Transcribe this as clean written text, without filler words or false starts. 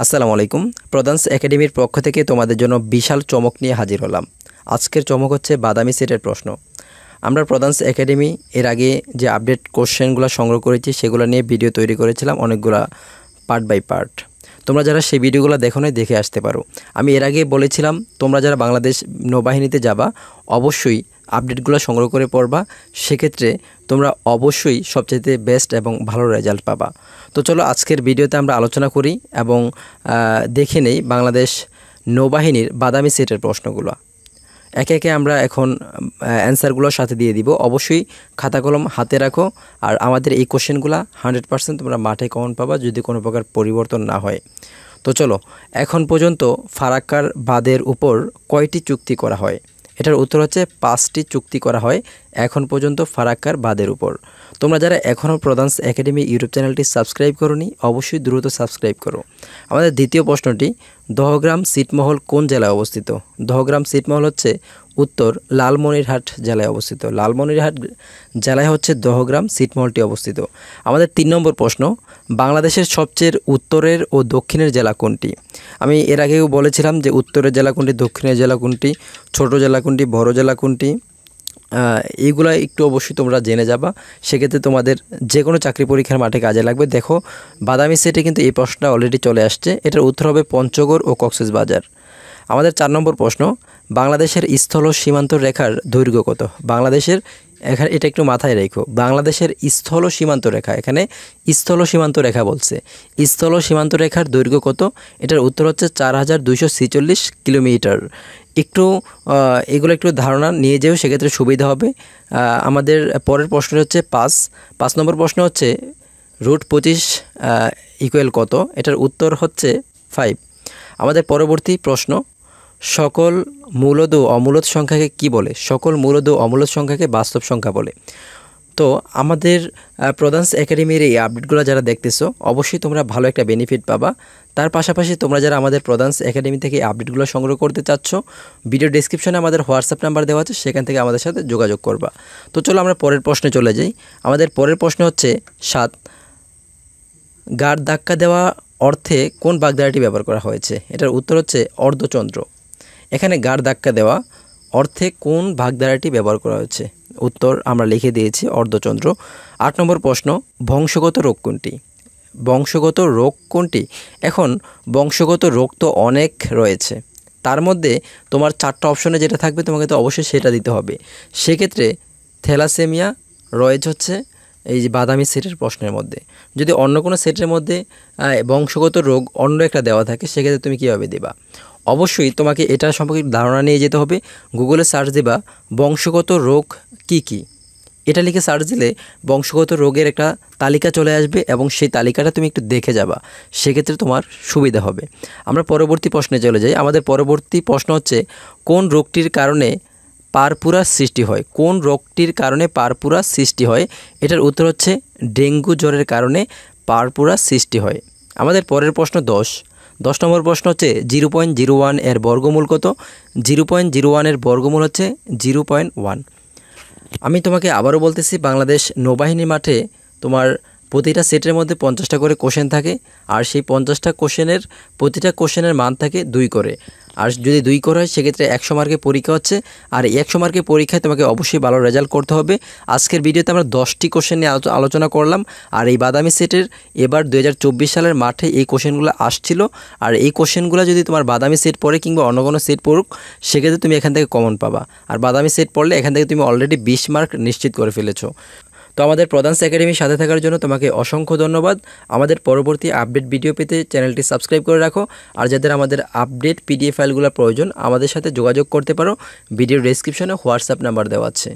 আসসালামু আলাইকুম। প্রধানস একাডেমির পক্ষ থেকে তোমাদের জন্য বিশাল চমক নিয়ে হাজির হলাম। আজকের চমক হচ্ছে বাদামি সেটের প্রশ্ন। আমরা প্রধানস একাডেমি এর আগে যে আপডেট কোশ্চেনগুলো সংগ্রহ করেছি সেগুলো নিয়ে ভিডিও তৈরি করেছিলাম, অনেকগুলা পার্ট বাই পার্ট। তোমরা যারা সেই ভিডিওগুলো দেখো নাই দেখে আসতে পারো। আমি এর আগে বলেছিলাম তোমরা যারা বাংলাদেশ নৌবাহিনীতে যাবা অবশ্যই আপডেটগুলো সংগ্রহ করে পড়বা, সেক্ষেত্রে তোমরা অবশ্যই সবচেয়ে বেস্ট এবং ভালো রেজাল্ট পাবা। তো চলো আজকের ভিডিওতে আমরা আলোচনা করি এবং দেখে নেই বাংলাদেশ নৌবাহিনীর বাদামি সেটের প্রশ্নগুলো। একে একে আমরা এখন অ্যান্সারগুলোর সাথে দিয়ে দিব। অবশ্যই খাতা কলম হাতে রাখো, আর আমাদের এই কোশ্চেনগুলো 100% তোমরা মাঠে কমন পাবা যদি কোনো প্রকার পরিবর্তন না হয়। তো চলো, এখন পর্যন্ত ফারাক্কার বাঁধের উপর কয়টি চুক্তি করা হয়? এটার উত্তর হচ্ছে 5টি চুক্তি করা হয় এখন পর্যন্ত ফারাক্কার বাঁধের উপর। তোমরা যারা এখনও প্রধানস একাডেমি ইউটিউব চ্যানেলটি সাবস্ক্রাইব করোনি অবশ্যই দ্রুত সাবস্ক্রাইব করো। আমাদের দ্বিতীয় প্রশ্নটি, দহগ্রাম ছিটমহল কোন জেলায় অবস্থিত? দহগ্রাম ছিটমহল হচ্ছে উত্তর লালমনিরহাট জেলায় অবস্থিত। লালমনিরহাট জেলায় হচ্ছে দহগ্রাম ছিটমহলটি অবস্থিত। আমাদের 3 নম্বর প্রশ্ন, বাংলাদেশের সবচেয়ে উত্তরের ও দক্ষিণের জেলা কোনটি? আমি এর আগেও বলেছিলাম যে উত্তরের জেলা কোনটি, দক্ষিণের জেলা কোনটি, ছোট জেলা কোনটি, বড় জেলা কোনটি, এইগুলো একটু অবশ্যই তোমরা জেনে যাবা। সেক্ষেত্রে তোমাদের যে কোনো চাকরি পরীক্ষার মাঠে কাজে লাগবে। দেখো বাদামি সেটে কিন্তু এই প্রশ্নটা অলরেডি চলে আসছে। এটার উত্তর হবে পঞ্চগড় ও কক্সবাজার। আমাদের 4 নম্বর প্রশ্ন, বাংলাদেশের স্থল সীমান্ত রেখার দৈর্ঘ্য কত? বাংলাদেশের এখানে এটা একটু মাথায় রেখো, বাংলাদেশের স্থল সীমান্ত রেখা, এখানে স্থল সীমান্ত রেখা বলছে। স্থল সীমান্ত রেখার দৈর্ঘ্য কত? এটার উত্তর হচ্ছে 4246 কিলোমিটার। একটু এগুলো একটু ধারণা নিয়ে যেও, সেক্ষেত্রে সুবিধা হবে। আমাদের পরের প্রশ্ন হচ্ছে 5 নম্বর প্রশ্ন হচ্ছে √25 ইকুয়াল কত? এটার উত্তর হচ্ছে 5। আমাদের পরবর্তী প্রশ্ন, সকল মূলদ ও অমূলদ সংখ্যাকে কি বলে? সকল মূলদ ও অমূলদ সংখ্যাকে বাস্তব সংখ্যা বলে। তো আমাদের প্রধানস একাডেমির এই আপডেটগুলো যারা দেখতেছো অবশ্যই তোমরা ভালো একটা বেনিফিট পাবা। তার পাশাপাশি তোমরা যারা আমাদের প্রধানস একাডেমি থেকে আপডেটগুলো সংগ্রহ করতে চাচ্ছ, ভিডিও ডেসক্রিপশনে আমাদের হোয়াটসঅ্যাপ নাম্বার দেওয়া আছে, সেখান থেকে আমাদের সাথে যোগাযোগ করবা। তো চলো আমরা পরের প্রশ্নে চলে যাই। আমাদের পরের প্রশ্ন হচ্ছে 7, গাঢ় ধাক্কা দেওয়া অর্থে কোন বাগধারাটি ব্যবহার করা হয়েছে? এটার উত্তর হচ্ছে অর্ধচন্দ্র। এখানে গাঢ় ধাক্কা দেওয়া অর্থে কোন বাগধারাটি ব্যবহার করা হয়েছে? উত্তর আমরা লিখে দিয়েছি অর্ধচন্দ্র। 8 নম্বর প্রশ্ন, বংশগত রোগ কোনটি? বংশগত রোগ কোনটি? এখন বংশগত রোগ তো অনেক রয়েছে, তার মধ্যে তোমার 4টা অপশনে যেটা থাকবে তোমাকে তো অবশ্যই সেটা দিতে হবে। সেক্ষেত্রে থ্যালাসেমিয়া রয়েছে হচ্ছে এই যে বাদামি সেটের প্রশ্নের মধ্যে। যদি অন্য কোনো সেটের মধ্যে বংশগত রোগ অন্য একটা দেওয়া থাকে সেক্ষেত্রে তুমি কীভাবে দেবা? অবশ্যই তোমাকে এটা সম্পর্কে ধারণা নিয়ে যেতে হবে। গুগলে সার্চ দেবা বংশগত রোগ কি কি, এটা লিখে সার্চ দিলে বংশগত রোগের একটা তালিকা চলে আসবে এবং সেই তালিকাটা তুমি একটু দেখে যাবা, সেক্ষেত্রে তোমার সুবিধা হবে। আমরা পরবর্তী প্রশ্নে চলে যাই। আমাদের পরবর্তী প্রশ্ন হচ্ছে কোন রোগটির কারণে পারপুরা সৃষ্টি হয়? কোন রোগটির কারণে পারপুরা সৃষ্টি হয়? এটার উত্তর হচ্ছে ডেঙ্গু জ্বরের কারণে পারপুরা সৃষ্টি হয়। আমাদের পরের প্রশ্ন 10 নম্বর প্রশ্ন হচ্ছে 0.01 এর বর্গমূল কত? 0.01 এর বর্গমূল হচ্ছে 0.1। আমি তোমাকে আবারও বলতেছি, বাংলাদেশ নৌবাহিনী মাঠে তোমার প্রতিটা সেটের মধ্যে 50টা করে কোশ্চেন থাকে, আর সেই 50টা কোশ্চেনের প্রতিটা কোশ্চেনের মান থাকে 2 করে। আর যদি 2 করে হয় সেক্ষেত্রে 100 মার্কের পরীক্ষা হচ্ছে, আর এই 100 মার্কের পরীক্ষায় তোমাকে অবশ্যই ভালো রেজাল্ট করতে হবে। আজকের ভিডিওতে আমরা 10টি কোশ্চেন নিয়ে আলোচনা করলাম, আর এই বাদামি সেটের এবার 2024 সালের মাঠে এই কোশ্চেনগুলো আসছিল। আর এই কোশ্চেনগুলো যদি তোমার বাদামি সেট পড়ে কিংবা অন্য কোনো সেট পড়ুক সেক্ষেত্রে তুমি এখান থেকে কমন পাবা, আর বাদামি সেট পড়লে এখান থেকে তুমি অলরেডি 20 মার্ক নিশ্চিত করে ফেলেছো। তো আমাদের প্রধানস একাডেমির সাথে থাকার জন্য তোমাকে অসংখ্য ধন্যবাদ। আমাদের পরবর্তী আপডেট ভিডিও পেতে চ্যানেলটি সাবস্ক্রাইব করে রাখো, আর যাদের আমাদের আপডেট পিডিএফ ফাইলগুলো প্রয়োজন আমাদের সাথে যোগাযোগ করতে পারো। ভিডিও ডেসক্রিপশনে হোয়াটসঅ্যাপ নাম্বার দেওয়া আছে।